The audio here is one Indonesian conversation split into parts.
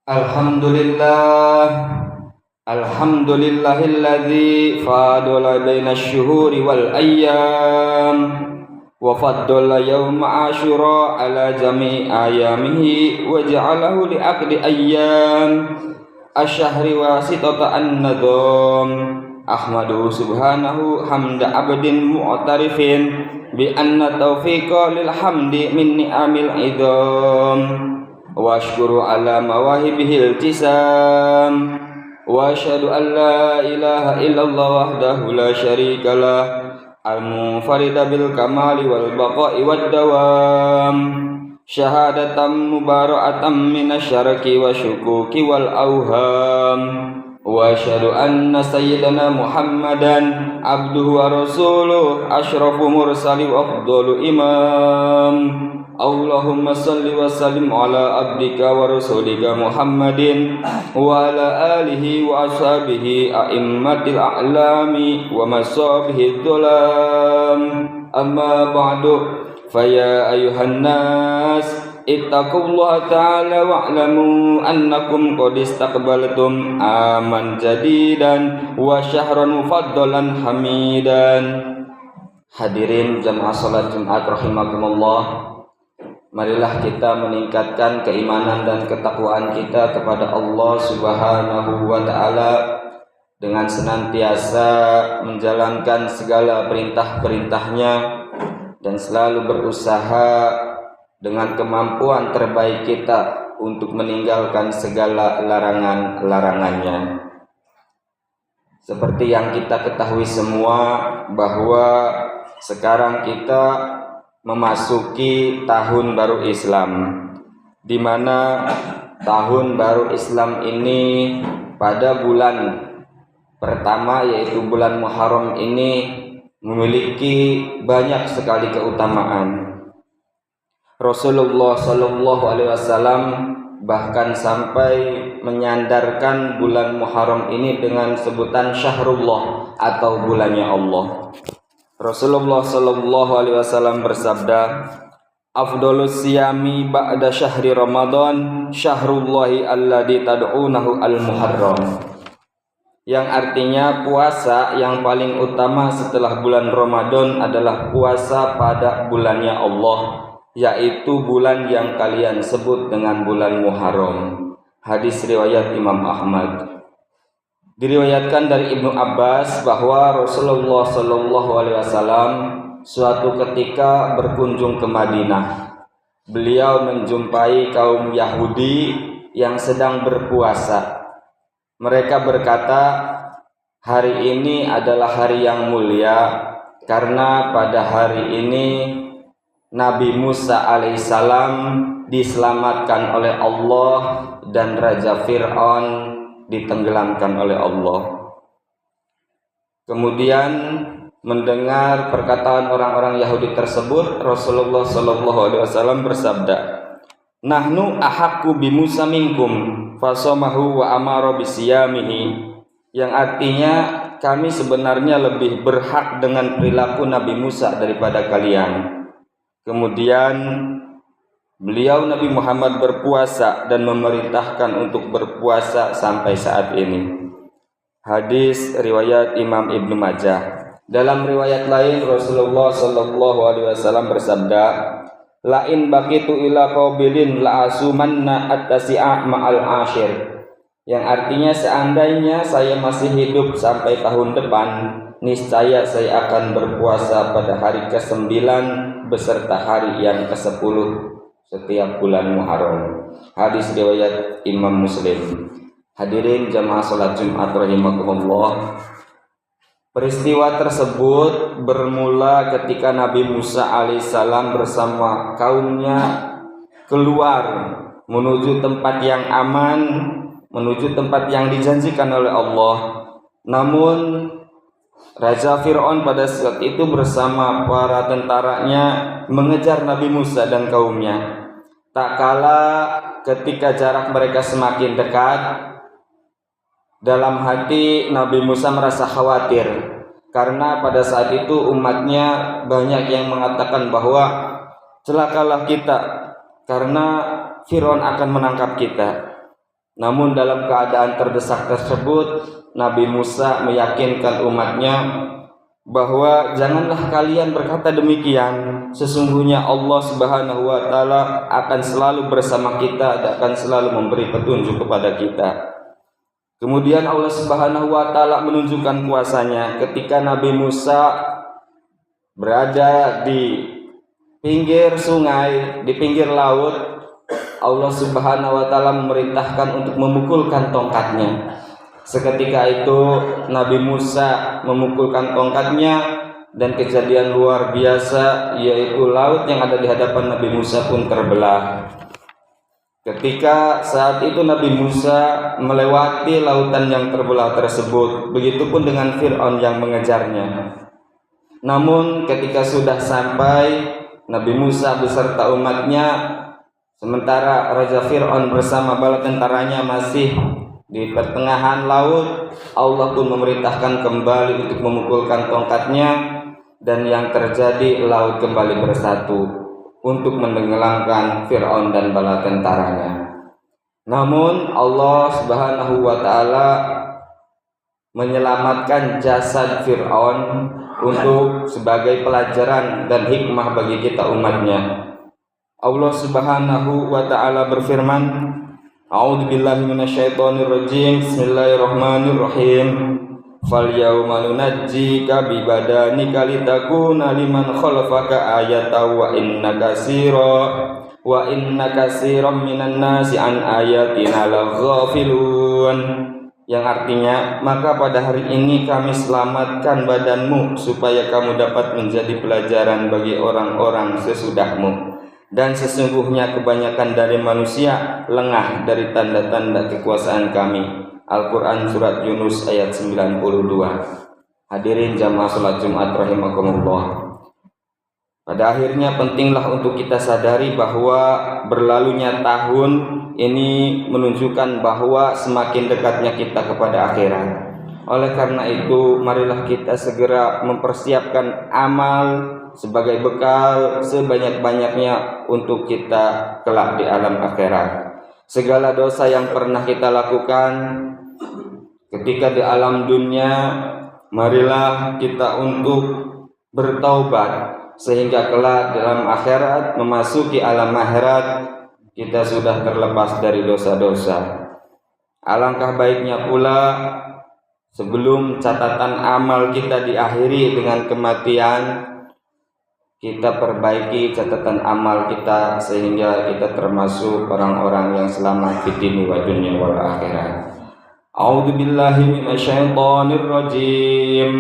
Alhamdulillah, alhamdulillahilladzi fadala bainasy syuhuri wal ayyam wa faddala yauma asyura ala jami'i ayamihi wa ja'alahu li aqdi ayyam asyhari wasitata an-nadham. Ahmadu subhanahu hamda abdin mu'tarifin bi anna taufiqa lil hamdi min ni'amil idham wa ashkuru ala mawahibihil tisam wa asyhadu an la ilaha illallah wahdahu la syarikalah al-munfarida bil kamali wal baqa'i wad dawam syahadatan mubarakatan minasyarqi wa syukuki wal auham wa asyhadu anna sayyidana Muhammadan abduhu wa rasuluh asyrafu mursali wa afdalu imam. Allahumma salli wa sallim ala abdika wa rasulika Muhammadin wa ala alihi wa ashabihi a'immatil a'lami wa masabihi dhulam. Amma ba'du, faya ayuhan nas ittaqullaha ta'ala wa'lamu annakum qad istaqbaltum aman jadidan wa syahran mufaddalan hamidan. Hadirin jamaah salat Jumat rahimakumullah, marilah kita meningkatkan keimanan dan ketakwaan kita kepada Allah Subhanahu wa ta'ala dengan senantiasa menjalankan segala perintah-perintahnya dan selalu berusaha dengan kemampuan terbaik kita untuk meninggalkan segala larangan-larangannya. Seperti yang kita ketahui semua bahwa sekarang kita memasuki tahun baru Islam, di mana tahun baru Islam ini pada bulan pertama yaitu bulan Muharram ini memiliki banyak sekali keutamaan. Rasulullah Shallallahu Alaihi Wasallam bahkan sampai menyandarkan bulan Muharram ini dengan sebutan Syahrullah atau bulannya Allah. Rasulullah Shallallahu Alaihi Wasallam bersabda, "Afdolus siyami ba'da syahri Ramadan syahrullahi alladzi tad'unahu al-Muharram." Yang artinya puasa yang paling utama setelah bulan Ramadan adalah puasa pada bulannya Allah, yaitu bulan yang kalian sebut dengan bulan Muharram. Hadis riwayat Imam Ahmad. Diriwayatkan dari Ibnu Abbas bahwa Rasulullah Shallallahu Alaihi Wasallam suatu ketika berkunjung ke Madinah. Beliau menjumpai kaum Yahudi yang sedang berpuasa. Mereka berkata, hari ini adalah hari yang mulia karena pada hari ini Nabi Musa alaihissalam diselamatkan oleh Allah dan Raja Fir'aun ditenggelamkan oleh Allah. Kemudian mendengar perkataan orang-orang Yahudi tersebut, Rasulullah Shallallahu Alaihi Wasallam bersabda, "Nahnu ahaqqu bi Musa minkum, fasamahu wa amara bisiyamihi." Yang artinya kami sebenarnya lebih berhak dengan perilaku Nabi Musa daripada kalian. Kemudian beliau Nabi Muhammad berpuasa dan memerintahkan untuk berpuasa sampai saat ini. Hadis riwayat Imam Ibnu Majah. Dalam riwayat lain Rasulullah Shallallahu Alaihi Wasallam bersabda, "La in baqitu ila qabilin la asumanna at-tasi'a ma'al ashir." Yang artinya seandainya saya masih hidup sampai tahun depan, niscaya saya akan berpuasa pada hari ke-9 beserta hari yang ke-10 setiap bulan Muharram. Hadis riwayat Imam Muslim. Hadirin jamaah salat Jumat rahimakumullah, peristiwa tersebut bermula ketika Nabi Musa alaihissalam bersama kaumnya keluar menuju tempat yang aman, menuju tempat yang dijanjikan oleh Allah. Namun Raja Fir'aun pada saat itu bersama para tentaranya mengejar Nabi Musa dan kaumnya. Tak kala ketika jarak mereka semakin dekat, dalam hati Nabi Musa merasa khawatir karena pada saat itu umatnya banyak yang mengatakan bahwa celakalah kita karena Fir'aun akan menangkap kita. Namun dalam keadaan terdesak tersebut, Nabi Musa meyakinkan umatnya bahwa janganlah kalian berkata demikian. Sesungguhnya Allah Subhanahu wa taala akan selalu bersama kita dan akan selalu memberi petunjuk kepada kita. Kemudian Allah Subhanahu wa taala menunjukkan kuasanya ketika Nabi Musa berada di pinggir sungai, di pinggir laut. Allah Subhanahu wa taala memerintahkan untuk memukulkan tongkatnya. Seketika itu Nabi Musa memukulkan tongkatnya dan kejadian luar biasa, yaitu laut yang ada di hadapan Nabi Musa pun terbelah. Ketika saat itu Nabi Musa melewati lautan yang terbelah tersebut, begitupun dengan Fir'aun yang mengejarnya. Namun ketika sudah sampai, Nabi Musa beserta umatnya, sementara Raja Fir'aun bersama bala tentaranya masih di pertengahan laut, Allah pun memerintahkan kembali untuk memukulkan tongkatnya, dan yang terjadi laut kembali bersatu untuk menenggelamkan Fir'aun dan bala tentaranya. Namun Allah Subhanahu wa taala menyelamatkan jasad Fir'aun untuk sebagai pelajaran dan hikmah bagi kita umatnya. Allah Subhanahu wa taala berfirman, A'udzu billahi minasyaitonir rajim. Bismillahirrahmanirrahim. Fal yauma nunajjika bi badanika litakuna liman khalfaka ayatan wa inna katsiran minan nasi an ayatina laghafilun. Yang artinya, maka pada hari ini kami selamatkan badanmu supaya kamu dapat menjadi pelajaran bagi orang-orang sesudahmu. Dan sesungguhnya kebanyakan dari manusia lengah dari tanda-tanda kekuasaan kami. Al-Quran Surat Yunus ayat 92. Hadirin jamaah salat Jumat rahimakumullah. Pada akhirnya pentinglah untuk kita sadari bahwa berlalunya tahun ini menunjukkan bahwa semakin dekatnya kita kepada akhirat. Oleh karena itu, marilah kita segera mempersiapkan amal sebagai bekal sebanyak-banyaknya untuk kita kelak di alam akhirat. Segala dosa yang pernah kita lakukan ketika di alam dunia, marilah kita untuk bertaubat sehingga kelak dalam akhirat, memasuki alam akhirat, kita sudah terlepas dari dosa-dosa. Alangkah baiknya pula sebelum catatan amal kita diakhiri dengan kematian, kita perbaiki catatan amal kita sehingga kita termasuk orang-orang yang selamat di dunia wa dunya wal akhirat. A'udzu billahi minasyaitonir rajim.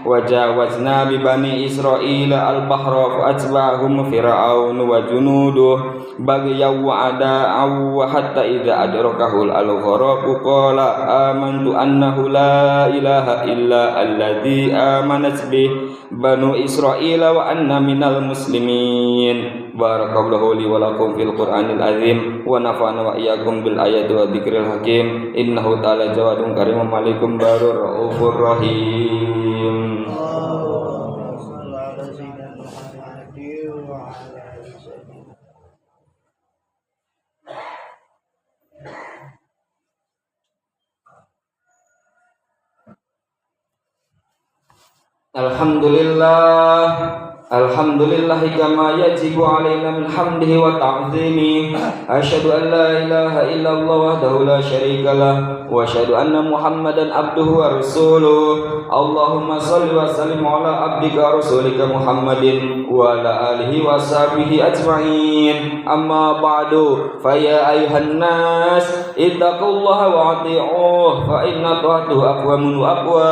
Wa jawazna bi bani Israila al-bahra fa atba'ahum fir'aun wa junuduhu baghyaw wa ada'u hatta idza adrakahul al-gharaqu qala amantu annahu la ilaha illa alladzi amanat bih banu Israila wa anna minal muslimin. Barakallahu li wa lakum fil Qur'anil azim wa nafa'ana wa iyyakum bil ayati wa dzikril hakim. Innahu ta'ala jawadun karimun malikum barur raufur rahim. Alhamdulillahi kama yajibu alaina min hamdihi wa ta'zimi. Asyhadu an la ilaha illallah wahdahu la syarika lah wa asyhadu anna Muhammadan abduhu wa rasuluh. Allahumma shalli wa sallim ala abdika rasulika Muhammadin wa ala alihi wa sahbihi ajma'in. Amma ba'du, fa ya ayuhan nas ittaqullaha wa ati'uh fa inna ta'atuhu aqwamun wa aqwa.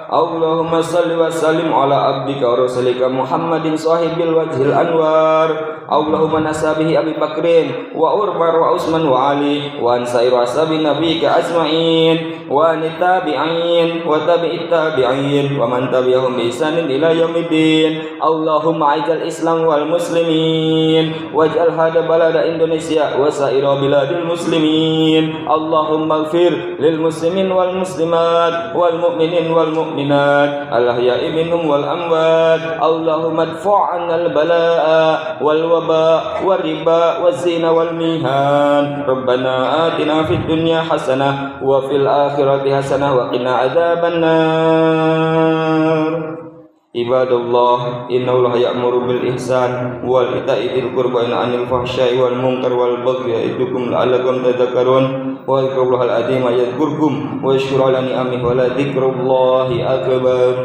Allahumma salli wa sallim ala abdika rasulika Muhammadin sahibil wajhil anwar. Allahumma nasabihi Abi Bakrin wa Umar wa Utsman wa Ali wa ansair ashabi nabiyika ajma'in wa nitabi'in wa tabi'it tabi'in wa man tabi'ahum bi ihsanin ila yaumiddin. Allahumma ij'al Islam wal muslimin waj'al hada balada Indonesia wa sa'ira biladil muslimin. Allahumma ighfir lil muslimin wal muslimat wal mu'minin wal mu'minat al ahya'i minhum wal amwat. Allahumma adfa' 'anna al balaa'a wal والوباء والربا والزنا والميهان ربنا آتنا في الدنيا حسنة وفي الآخرة حسنة وقنا عذاب النار عباد الله إن الله يأمر بالإحسان وإيتاء ذي القربى وينهى عن الفحشاء والمنكر والبغي يعظكم لعلكم تذكرون واذكروا الله العظيم يذكركم واشكروا على نعمه ولذكر الله أكبر